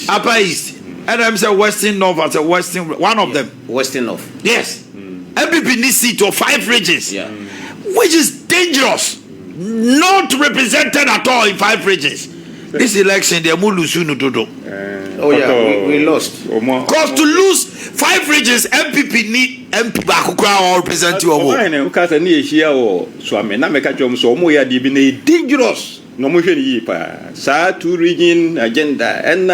Upper East. And I'm saying Western North as a Western, one of them. Western North. Yes. NPP needs seat of 5 regions, which is dangerous. Not represented at all in 5 regions. This election, they are Mulusunudodo. We lost. Because to lose 5 regions, NPP need MP Bakukra or representative. Dangerous. No more Sa 2 region agenda and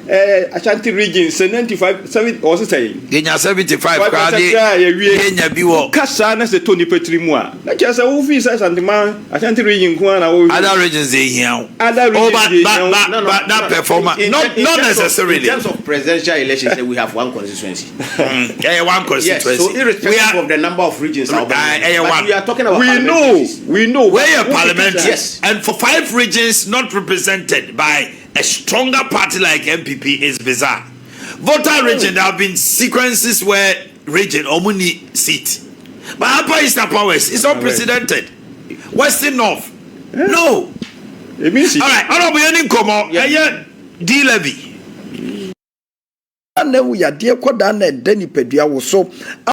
Ashanti region 75 or saying Kenya 75 Kenya biwo Kasa na se Tony Petrimwa. Na just a office Ashanti region other regions they here. But that performance not necessarily. In terms of presidential elections we have one constituency. One constituency. Yes, so irrespective of the number of regions we are talking about we know where your parliament yes. And for 5 regions not represented by a stronger party like NPP is bizarre. Voter region, there have been sequences where region only seat. But Upper East, Upper West, it's unprecedented. Western North, no. It means all right, I don't be any come D levy. Na we ade koda na dani pedua wo so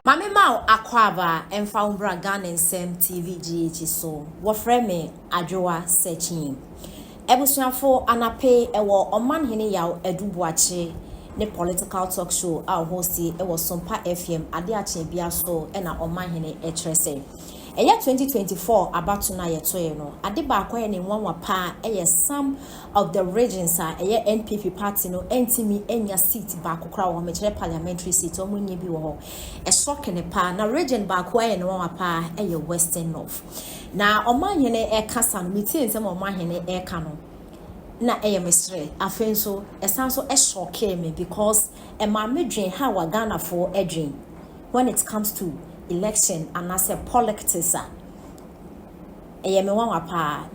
mame ma akwaba emfa umbra Ghana nsem TV GH so wo frame adwoa searching ebusuafo anape ewo omanhene yaw edubuache ne political talk show a hosti ewo Sompa FM ade ache bia so na omanhene etrese Eya 2024 abatu na yetoye no ade ba akwa ne nwanwa pa some of the regions eya NPP party no entimi enya seat ba akokra wo mechere parliamentary seat o munye bi wo ho esokene pa na region ba akwa ne nwanwa pa Western North na omanyene kasa no meeting nsem omanyene ka no na mesre afenso esanso shock me because ma medwen ha wa Ghana for edwen when it comes to election and as a politics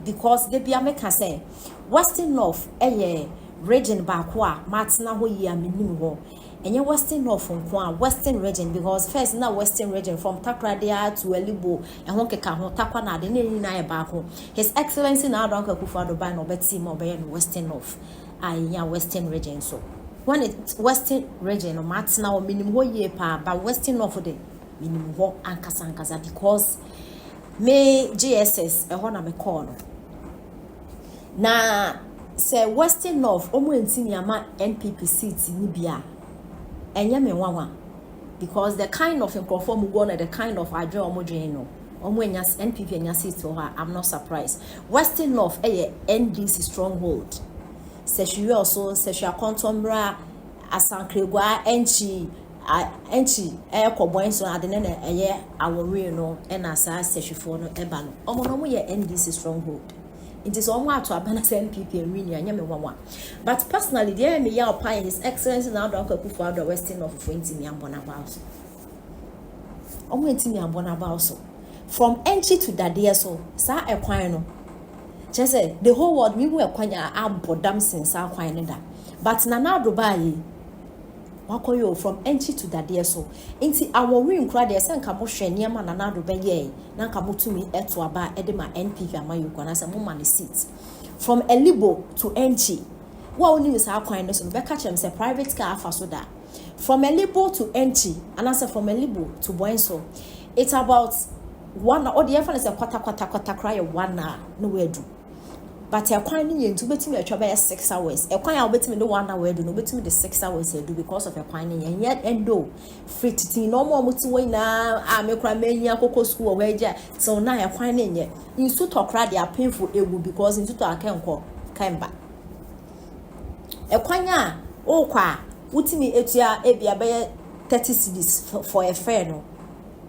because they be America say Western North region bakwa matna ho yi aminim ho enye Western North nko Western region because first na Western region from Takrade to Elibo ehon keka ho takwa na de ni na baako His Excellency na Addo Akufo-Addo by no beti mo be no Western North Western region so when it Western region no matna ho minim ho yi pa ba Western North de minimum ho ankasa because me GSS na me call no na say Western North omo ntimi ama NPP seat ni bia enye me nwanwa because the kind of nkrofo mu go na the kind of adwe omo dwen no omo enya NPP enya seat ho I'm not surprised. Western North NDC stronghold se also se kontombra asankregwa enchi kobonso adene na awori no na sa sehwefo no eba no omo no mo NDC stronghold it is omo ato abana NPP enwini anya me nwanwa but personally there me ya opa His Excellency na Addo Akufo-Addo Western of 20 mi ambona baoso omo ntimi ambona baoso from entry to Dade so sa ekwan no just say the whole world me hu ekwan abodam since akwan ne da but na Addo bayi wakoyo from entry to Dade so inti awori nkura de se nka mo hwe niam na Addo beye na nka motumi eto aba ede ma NPP amayo na se mo man seat from Elibo to entry wa oni we sa kwan no so be catch them say private car afa so da from Elibo to entry and say from Elibo to Boenso it's about 1 or the effort say kwata cry 1 hour no we do but a kwan ni yentu betimi atwa be 6 hours e kwan a betimi do 1 hour do no betimi the 6 hours do because of a kwan ni yen endo free titi no mo muti we na me kra menya kokko school we ja so na e kwan ni nye insu to kra dey painful ewu because insu to akenko kemba e kwan a o kwa utimi etua ebia be 30 cedis for a fair no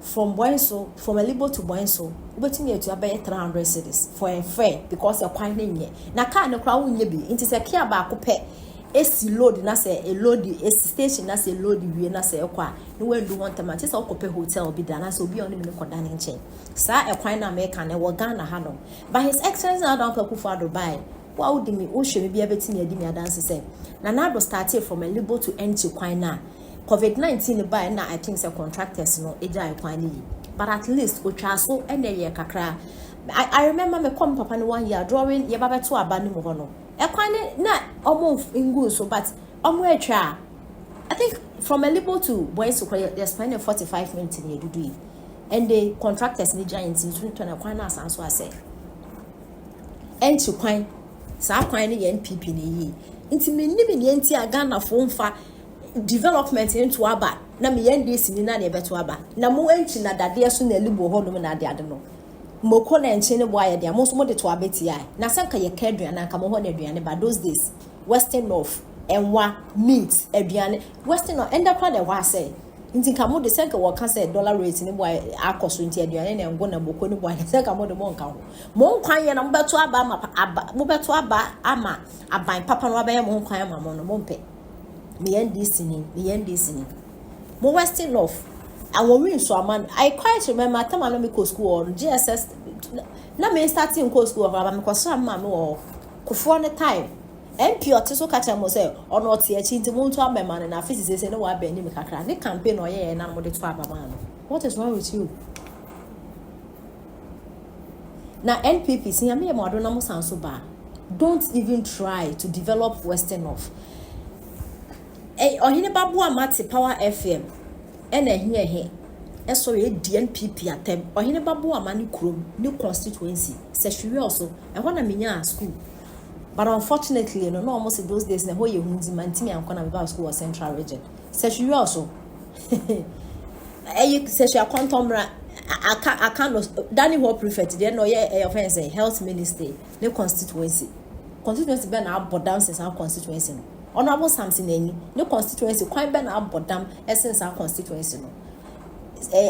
from Boenso from Elibo to Boenso ubetimi etua be 300 cedis for a fair because e kwan ni nye na car no kra wonye bi inti se kia ba akopɛ esi load na se a load esi station na se load wie na se ekwa no we do want time se okopɛ hotel bi da na se obi on me koda ne nchen sa ekwan na America na wo Ghana ha no but His Excellency na Addo Akufo-Addo by wa udi mi o hwe me bia betimi adi mi adanse se na Addo started from Elibo to Enchi kwan na COVID-19 by na I think say contractors no eja kwan ni but at least otwa so ene ye kakra I remember me come papa no 1 year drawing ye baba to aba ni mo no Ekwane na omo ingu so but omo etwa. I think from Elibo to Boys to they're spending 45 minutes in Yedudu. And the contractors need giants in 2021 as I say. And to coin, sa coin the NPP ni. Inti me ni me enti Ghana phone fa development into aba. Na me yen this ni na de beto aba. Na mo enti na dade so na Elibo ho no na de ade no. Moko na enche ne boy de mo so mo de to abeti ai. Na sanka ye ka aduane anka mo ho na aduane ba those days. Western North enwa meat aduane Western North enda kwa de wa say. Nti ka mo de senka wo ka say dollar rate ni boy akoso nti aduane na ngo na moko ni boy senka mo de mo nka ho mo nkwan ye na mo beto aba mo beto aba ama aban papa no abaye mo nkwan ama mo no mo mpe me ndc ni mo Western North awon win so aman I quite remember time I no me go school on GSS na me starting go school aba me kwaso amma me wo kofo ne time NP otiso kacha mo say ono tie chi nti mo nto amema na afisi say no wa ba ni me kakra ne campaign oye na mo de to aba man. What is wrong with you? Na NPP sin me mo ado na mo sanso ba. Don't even try to develop Western North. Ohine babu amate Power FM ena ehia he eso ye NPP atem ohine babu amani krom ni constituency se hwe also ehọ na menya school. But unfortunately, you know, almost in those days, the whole year, Hundi and Kona Bible School was Central Region. Says you also. You say you quantum. I can't. Danny Hall prefect. They know your offense. Health Ministry. No constituency. Constituency ben our bodam since our constituency. Honorable something any. No constituency. Quite ben our bodam essence our constituency. No.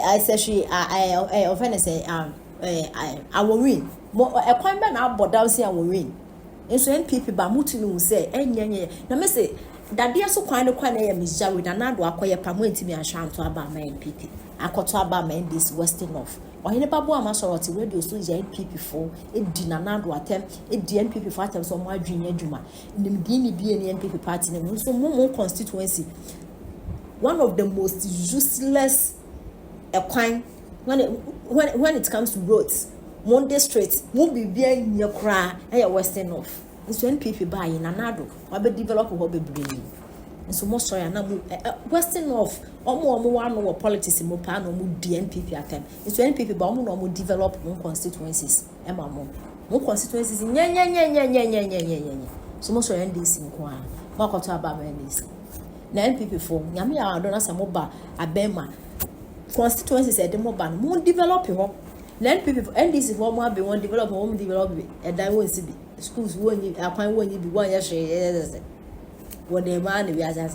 I say she. I offense say I will win. A quite ben our bodam say I will win. Enso NPP ba mutu no say enyenye na me say dade so kwan na ya mizja we na nado akoye pa mo ntimi ahwanto aba ma NPP akoto aba ma this Western North ohene babu amasoroti radio so je NPP fo edi na nado atem edi NPP fo atem so mo adwenya adwuma nimdi ni bie ni NPP party ne so mo constituency one of the most useless kwan when it comes to roads Monday Street, won't be being your cry, Western North. It's when people buy in another, or be develop or be bringing. And so most sorry, Western North, or more one or politics in Mopan or DNPP at them. It's when people buy more develop more constituencies, Emma more constituencies in so most sorry, this in Kwan, Marco Tabam and this. Nine people for Yami, I don't know some mobile, Abema constituencies at the mobile, more develop your. Then people and this is one be one develop home develop and I won't see schools when you are quite when you be 1 year what they man we are